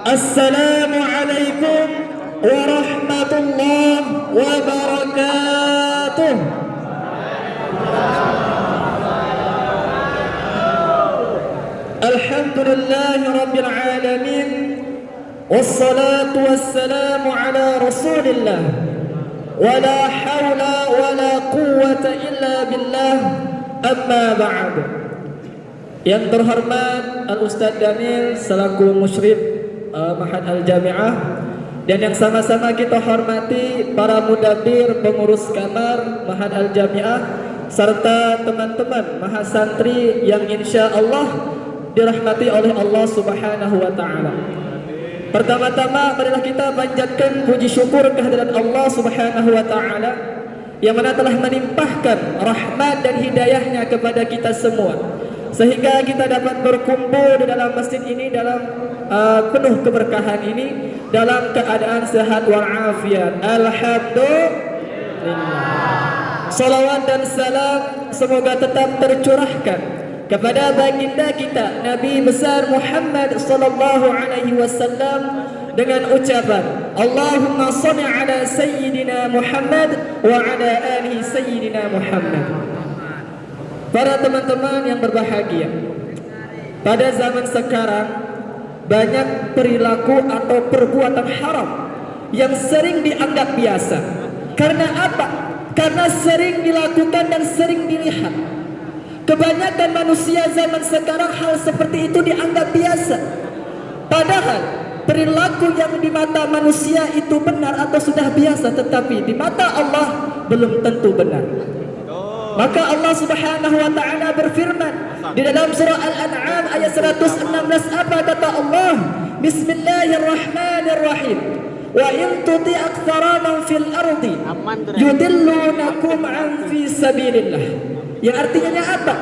Assalamualaikum warahmatullahi wabarakatuh. Alhamdulillahi rabbil alamin. Wassalatu wassalamu ala rasulillah. Wala hawla wala quwwata illa billah. Amma ba'd. Yang terhormat Al-Ustadz Jamil selaku musyrif Mahad Al-Jami'ah, dan yang sama-sama kita hormati para mudabbir pengurus kamar Mahad Al-Jami'ah serta teman-teman mahasantri yang insya Allah dirahmati oleh Allah Subhanahu wa taala. Pertama-tama marilah kita panjatkan puji syukur kehadirat Allah Subhanahu wa taala yang mana telah menimpahkan rahmat dan hidayahnya kepada kita semua, sehingga kita dapat berkumpul di dalam masjid ini dalam penuh keberkahan ini dalam keadaan sehat walafiat. Alhamdulillah. Salawat dan salam semoga tetap tercurahkan kepada baginda kita Nabi besar Muhammad sallallahu alaihi wasallam dengan ucapan Allahumma shalli ala sayyidina Muhammad wa ala alihi sayyidina Muhammad. Para teman-teman yang berbahagia, pada zaman sekarang banyak perilaku atau perbuatan haram yang sering dianggap biasa. Karena apa? Karena sering dilakukan dan sering dilihat. Kebanyakan manusia zaman sekarang hal seperti itu dianggap biasa. Padahal perilaku yang di mata manusia itu benar atau sudah biasa, tetapi di mata Allah belum tentu benar. Maka Allah Subhanahu wa taala berfirman di dalam surah Al-An'am ayat 116, apa kata Allah? Bismillahirrahmanirrahim. Wa in tuti aktsara man fil ardi yudillunakum an fi sabilillah. Yang artinya apa?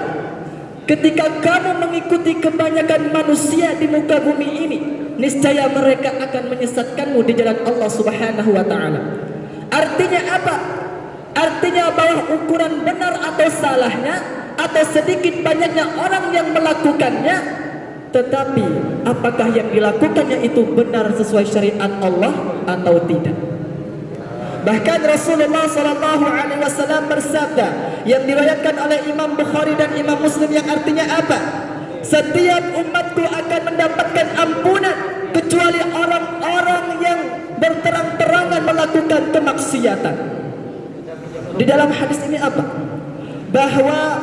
Ketika kamu mengikuti kebanyakan manusia di muka bumi ini, niscaya mereka akan menyesatkanmu di jalan Allah Subhanahu wa taala. Artinya apa? Artinya bahwa ukuran benar atau salahnya atau sedikit banyaknya orang yang melakukannya, tetapi apakah yang dilakukannya itu benar sesuai syariat Allah atau tidak. Bahkan Rasulullah SAW bersabda yang diriwayatkan oleh Imam Bukhari dan Imam Muslim, yang artinya apa? Setiap umatku akan mendapatkan ampunan kecuali orang-orang yang berterang-terangan melakukan kemaksiatan. Di dalam hadis ini apa? Bahwa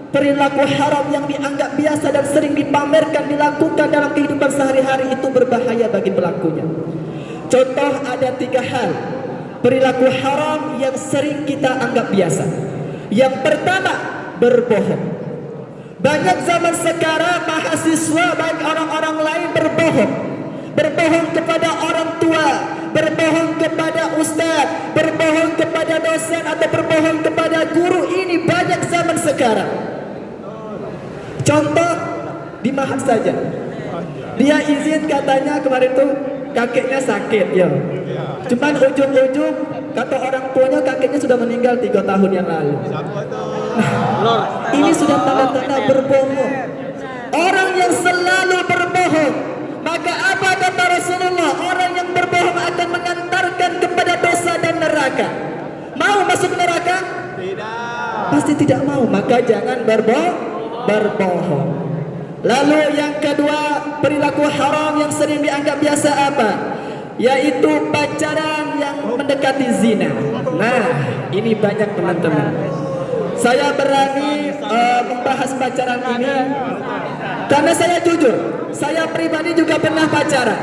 perilaku haram yang dianggap biasa dan sering dipamerkan dilakukan dalam kehidupan sehari-hari itu berbahaya bagi pelakunya. Contoh ada 3 hal perilaku haram yang sering kita anggap biasa. Yang pertama, berbohong. Banyak zaman sekarang mahasiswa baik orang-orang lain berbohong. Berbohong kepada orang tua, berbohong kepada ustaz, berbohong kepada dosen atau berbohong kepada guru. Ini banyak zaman sekarang. Contoh di Mahad saja, dia izin katanya kemarin tuh kakeknya sakit ya. Cuman ujung-ujung kata orang tuanya kakeknya sudah meninggal 3 tahun yang lalu. Nah, ini sudah tanda-tanda berbohong. Orang yang selalu berbohong, maka apa kata Rasulullah? Orang yang berbohong akan mengantarkan kepada dosa dan neraka. Mau masuk neraka? Tidak. Pasti tidak mau. Maka jangan berbohong. Lalu yang kedua, perilaku haram yang sering dianggap biasa apa? Yaitu pacaran yang mendekati zina. Nah, ini banyak teman-teman. Saya berani membahas pacaran ini karena saya jujur, saya pribadi juga pernah pacaran.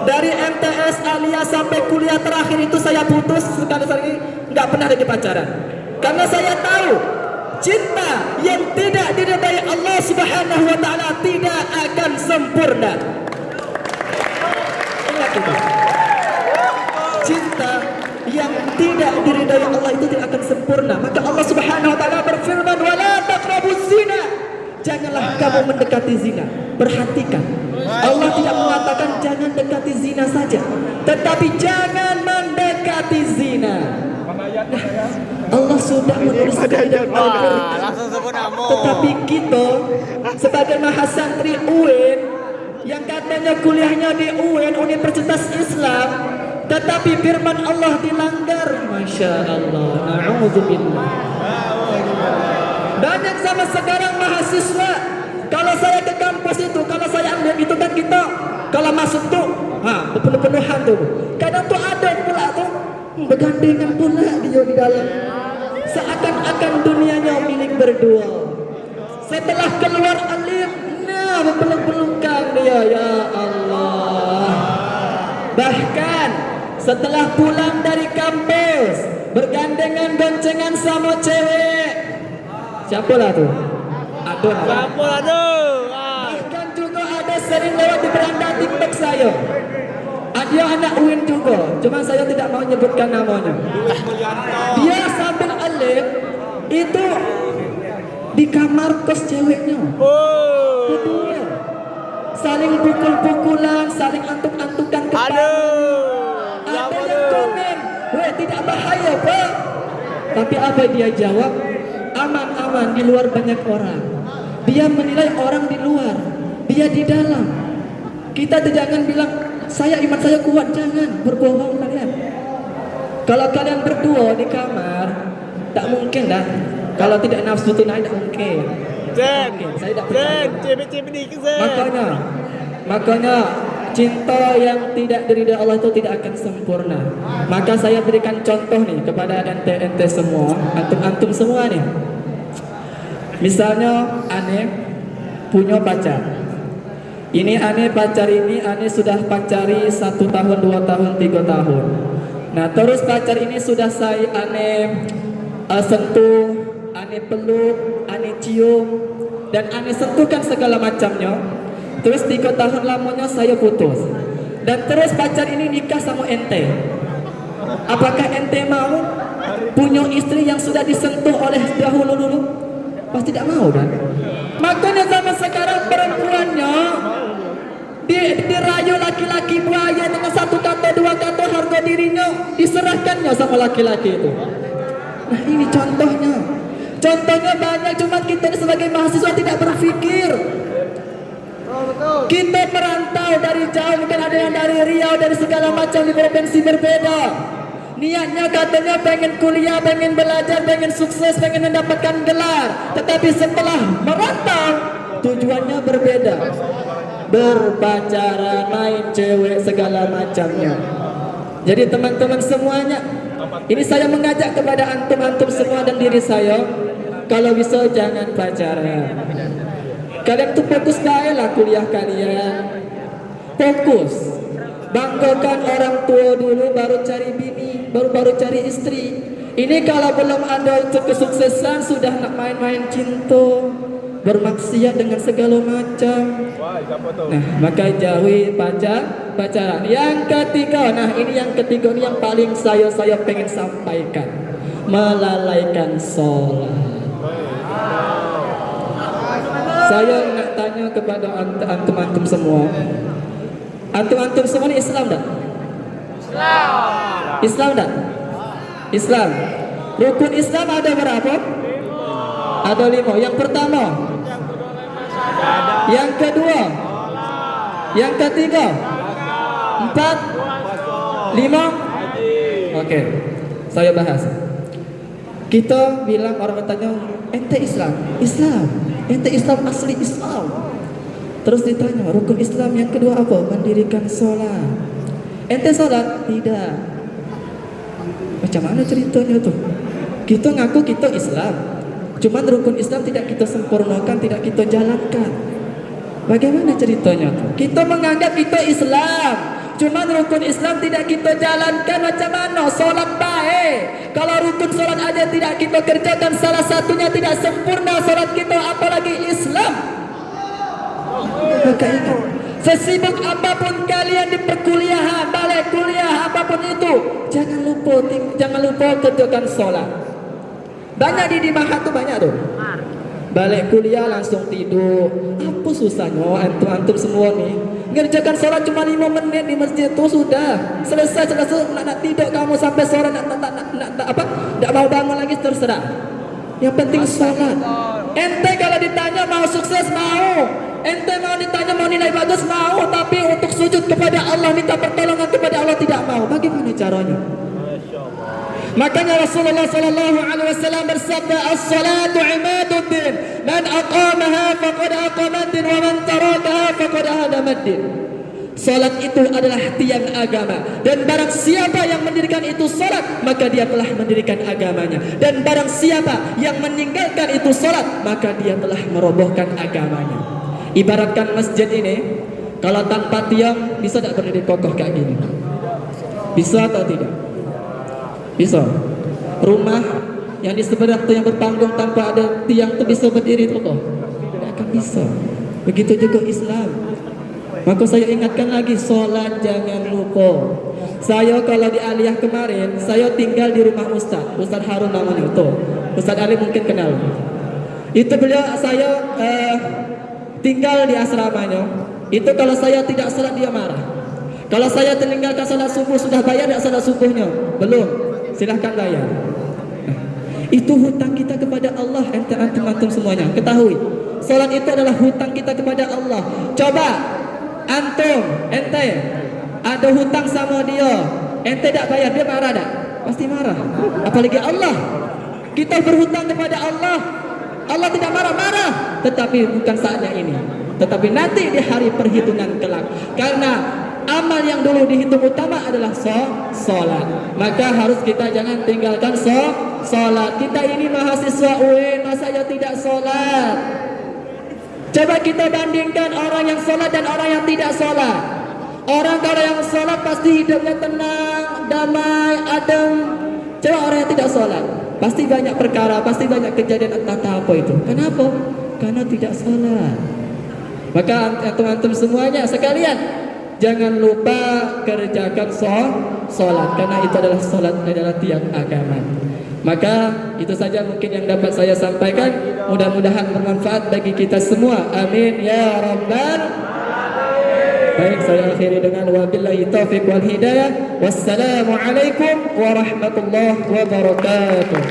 Dari MTS alias sampai kuliah terakhir itu saya putus sekali nggak pernah lagi pacaran. Karena saya tahu cinta yang tidak diridai Allah Subhanahu wa taala tidak akan sempurna. Ingat itu. Cinta yang tidak diridai Allah itu tidak akan sempurna. Maka Allah Subhanahu wa taala berfirman, "Wala taqrabuz zina." Janganlah kamu mendekati zina. Perhatikan, Allah tidak mengatakan jangan dekati zina saja, tetapi jangan mendekati zina. Allah sudah menulis dalam Al-Quran. Tetapi kita sebagai mahasantri UIN yang katanya kuliahnya di UN, Universitas Islam, tetapi firman Allah dilanggar. Masya Allah, na'udzubillah. Banyak sama sekarang mahasiswa, kalau saya ke kampus itu, kalau saya ambil itu kan kita, kalau masuk tuh, penuh-penuhan tuh. Kadang tuh ada pula tuh, bergandengan pula dia di dalam. Seakan-akan dunianya milik berdua. Setelah keluar alim, nah berpeluk-pelukan dia, ya Allah. Bahkan setelah pulang dari kampus, bergandengan goncengan sama cewek. Siapa lah tuh? Aduh. Bahkan juga ada sering lewat di beranda TikTok saya. Dia anak UIN juga, cuma saya tidak mau nyebutkan namanya. Dia sambil alim itu di kamar kos ceweknya. Kedua, saling pukul-pukulan, saling antuk-antukan kepala. Ada yang komen, weh tidak bahaya Pak. Tapi apa dia jawab? Aman-aman, di luar banyak orang. Dia menilai orang di luar, dia di dalam. Kita jangan bilang iman saya kuat, jangan berbohong kalian. Kalau kalian berdua di kamar, tak mungkin dah. Kalau tidak nafsu tunai tak mungkin. Saya tidak percaya. Makanya cinta yang tidak diridhoi Allah itu tidak akan sempurna. Maka saya berikan contoh nih kepada ente semua, antum semua nih. Misalnya aneh punya pacar. Ini aneh pacar ini, aneh sudah pacari 1 tahun, 2 tahun, 3 tahun. Nah terus pacar ini sudah saya aneh sentuh, aneh peluk, aneh cium, dan aneh sentuhkan segala macamnya. Terus 3 tahun lamanya saya putus. Dan terus pacar ini nikah sama ente. Apakah ente mau punya istri yang sudah disentuh oleh dahulu? Pasti tidak mau kan? Makanya zaman sekarang perempuannya dirayu laki-laki buaya dengan 1 kata 2 kata harga dirinya diserahkannya sama laki-laki itu. Nah ini contohnya. Contohnya banyak, cuma kita sebagai mahasiswa tidak berpikir. Kita merantau dari jauh, mungkin ada yang dari Riau, dari segala macam di provinsi berbeda. Niatnya katanya pengen kuliah, pengen belajar, pengen sukses, pengen mendapatkan gelar. Tetapi setelah merantau, tujuannya berbeda. Berpacaran, main cewek, segala macamnya. Jadi teman-teman semuanya, ini saya mengajak kepada antum-antum semua dan diri saya, kalau bisa jangan pacaran. Kalian tuh fokus baiklah kuliah kalian. Fokus. Banggakan orang tua dulu, baru cari bini, baru cari istri. Ini kalau belum ada kesuksesan sudah nak main-main cinta, bermaksiat dengan segala macam. Nah, maka jauhi pacaran. Yang ketiga, nah ini yang ketiga, ini yang paling saya pengen sampaikan. Melalaikan sholat. Saya nak tanya kepada antum-antum semua. Antum-antum semua ini Islam tak? Islam tak? Islam. Rukun Islam ada berapa? Ada 5. Yang pertama, yang kedua, yang ketiga, 4, 5. Oke, saya bahas. Kita bilang, orang bertanya, ente Islam? Islam. Ente Islam asli Islam. Terus ditanya, rukun Islam yang kedua apa? Mendirikan sholat. Ente sholat? Tidak. Macam mana ceritanya tuh? Kita ngaku kita Islam, cuman rukun Islam tidak kita sempurnakan, tidak kita jalankan. Bagaimana ceritanya tuh? Kita menganggap kita Islam, cuman rukun Islam tidak kita jalankan. Macam mana? Sholat baik, kalau rukun sholat aja tidak kita kerjakan, salah satunya tidak sempurna sholat kita, apalagi Islam. Maka ingat, sesibuk apapun kalian di perkuliahan, balik kuliah, apapun itu, jangan lupa kerjakan sholat. Banyak di Mahat tuh, banyak tuh. Balik kuliah langsung tidur. Apa susahnya antum semua nih? Ngerjakan sholat cuma 5 menit di masjid tuh sudah selesai. Nak tidur kamu sampai sore, nak mau bangun lagi terserah. Yang penting sholat. Ente kalau ditanya mau sukses, mau Ente mau ditanya mau nilai bagus mau, tapi untuk sujud kepada Allah, minta pertolongan kepada Allah tidak mau. Bagaimana caranya? Makanya Rasulullah sallallahu alaihi wasallam bersabda, "As-salatu imaduddin, man aqamaha faqad aqamaddin wa man tarakaha faqad hadamaddin." Salat itu adalah tiang agama, dan barang siapa yang mendirikan itu salat, maka dia telah mendirikan agamanya. Dan barang siapa yang meninggalkan itu salat, maka dia telah merobohkan agamanya. Ibaratkan masjid ini, kalau tanpa tiang bisa tak berdiri kokoh kayak gini? Bisa atau tidak? Bisa. Rumah yang di sebelah itu yang berpanggung tanpa ada tiang itu bisa berdiri kokoh? Tidak akan bisa. Begitu juga Islam. Maka saya ingatkan lagi, sholat jangan lupa. Saya kalau di Aliyah kemarin, saya tinggal di rumah Ustaz Harun namanya itu. Ustaz Ali mungkin kenal. Itu beliau saya tinggal di asramanya. Itu kalau saya tidak sholat dia marah. Kalau saya meninggalkan sholat subuh, sudah bayar tidak sholat subuhnya? Belum. Silahkan bayar. Itu hutang kita kepada Allah. Antum semuanya ketahui, sholat itu adalah hutang kita kepada Allah. Coba antum, ente ada hutang sama dia, ente tak bayar, dia marah tak? Pasti marah. Apalagi Allah. Kita berhutang kepada Allah, Allah tidak marah-marah. Tetapi bukan saatnya ini, tetapi nanti di hari perhitungan kelak. Karena amal yang dulu dihitung utama adalah sholat. Maka harus kita jangan tinggalkan sholat. Kita ini mahasiswa UIN, masa ya tidak sholat? Coba kita bandingkan orang yang sholat dan orang yang tidak sholat. Orang kalau yang sholat pasti hidupnya tenang, damai, adem. Coba orang yang tidak sholat, pasti banyak perkara, pasti banyak kejadian entah apa itu. Kenapa? Karena tidak sholat. Maka antum-antum semuanya sekalian, jangan lupa kerjakan sholat. Karena itu adalah sholat adalah tiang agama. Maka itu saja mungkin yang dapat saya sampaikan. Mudah-mudahan bermanfaat bagi kita semua. Amin ya rabbal alamin. Baik, saya akhiri dengan wabillahi taufiq wal hidayah. Wassalamualaikum warahmatullahi wabarakatuh.